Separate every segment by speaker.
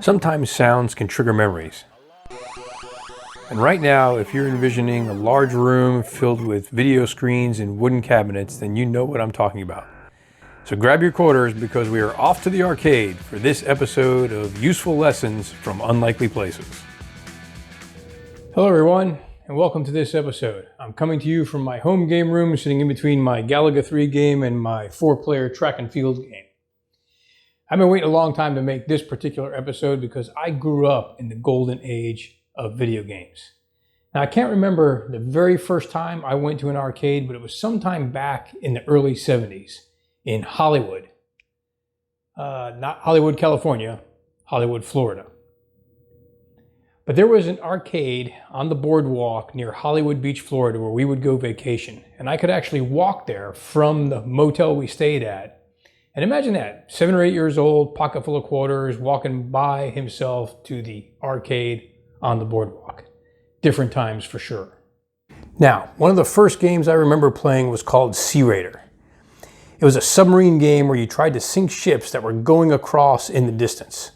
Speaker 1: Sometimes sounds can trigger memories. And right now, if you're envisioning a large room filled with video screens and wooden cabinets, then you know what I'm talking about. So grab your quarters because we are off to the arcade for this episode of Useful Lessons from Unlikely Places. Hello everyone, and welcome to this episode. I'm coming to you from my home game room, sitting in between my Galaga 3 game and my 4-player track and field game. I've been waiting a long time to make this particular episode because I grew up in the golden age of video games. Now, I can't remember the very first time I went to an arcade, but it was sometime back in the early 70s in Hollywood. Not Hollywood, California, Hollywood, Florida. But there was an arcade on the boardwalk near Hollywood Beach, Florida, where we would go vacation. And I could actually walk there from the motel we stayed at. And imagine that, 7 or 8 years old, pocket full of quarters, walking by himself to the arcade on the boardwalk. Different times for sure. Now, one of the first games I remember playing was called Sea Raider. It was a submarine game where you tried to sink ships that were going across in the distance.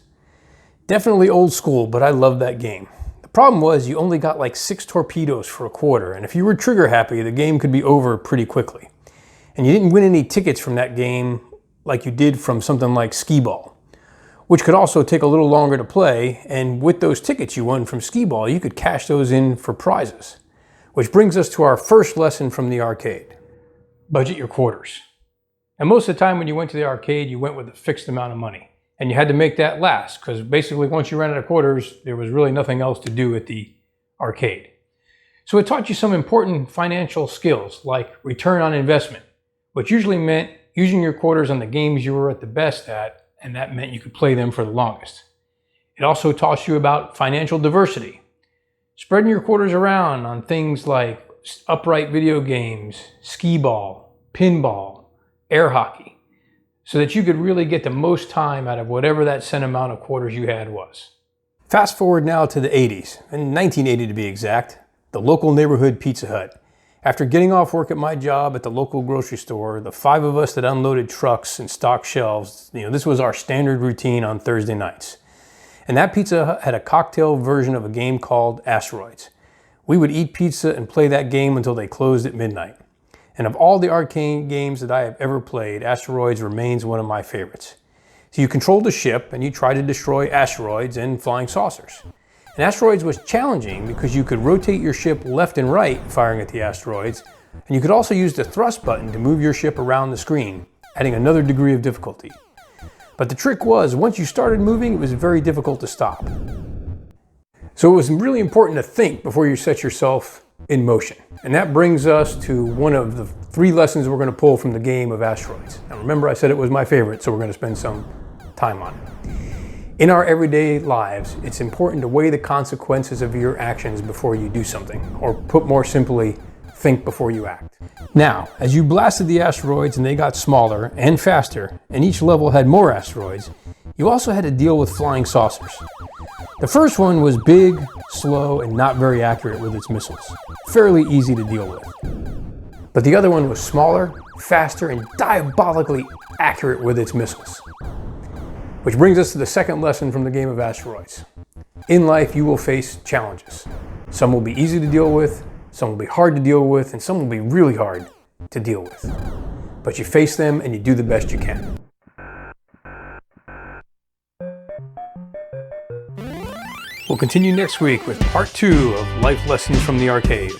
Speaker 1: Definitely old school, but I loved that game. The problem was you only got like 6 torpedoes for a quarter, and if you were trigger happy, the game could be over pretty quickly. And you didn't win any tickets from that game like you did from something like skee ball, which could also take a little longer to play, and with those tickets you won from skee ball, you could cash those in for prizes. Which brings us to our first lesson from the arcade. Budget your quarters. And most of the time when you went to the arcade, you went with a fixed amount of money. And you had to make that last, because basically once you ran out of quarters, there was really nothing else to do at the arcade. So it taught you some important financial skills, like return on investment, which usually meant using your quarters on the games you were at the best at, and that meant you could play them for the longest. It also taught you about financial diversity, spreading your quarters around on things like upright video games, skee ball, pinball, air hockey, so that you could really get the most time out of whatever that set amount of quarters you had was. Fast forward now to the 80s, in 1980 to be exact, the local neighborhood Pizza Hut. After getting off work at my job at the local grocery store, the 5 of us that unloaded trucks and stocked shelves, this was our standard routine on Thursday nights. And that Pizza Hut had a cocktail version of a game called Asteroids. We would eat pizza and play that game until they closed at midnight. And of all the arcade games that I have ever played, Asteroids remains one of my favorites. So you controlled a ship and you tried to destroy asteroids and flying saucers. And Asteroids was challenging because you could rotate your ship left and right firing at the asteroids, and you could also use the thrust button to move your ship around the screen, adding another degree of difficulty. But the trick was, once you started moving, it was very difficult to stop. So it was really important to think before you set yourself in motion. And that brings us to one of the 3 lessons we're going to pull from the game of Asteroids. Now remember, I said it was my favorite, so we're going to spend some time on it. In our everyday lives, it's important to weigh the consequences of your actions before you do something, or put more simply, think before you act. Now, as you blasted the asteroids and they got smaller and faster, and each level had more asteroids, you also had to deal with flying saucers. The first one was big, slow, and not very accurate with its missiles. Fairly easy to deal with. But the other one was smaller, faster, and diabolically accurate with its missiles. Which brings us to the second lesson from the game of Asteroids. In life, you will face challenges. Some will be easy to deal with, some will be hard to deal with, and some will be really hard to deal with. But you face them and you do the best you can. We'll continue next week with part 2 of Life Lessons from the Arcade.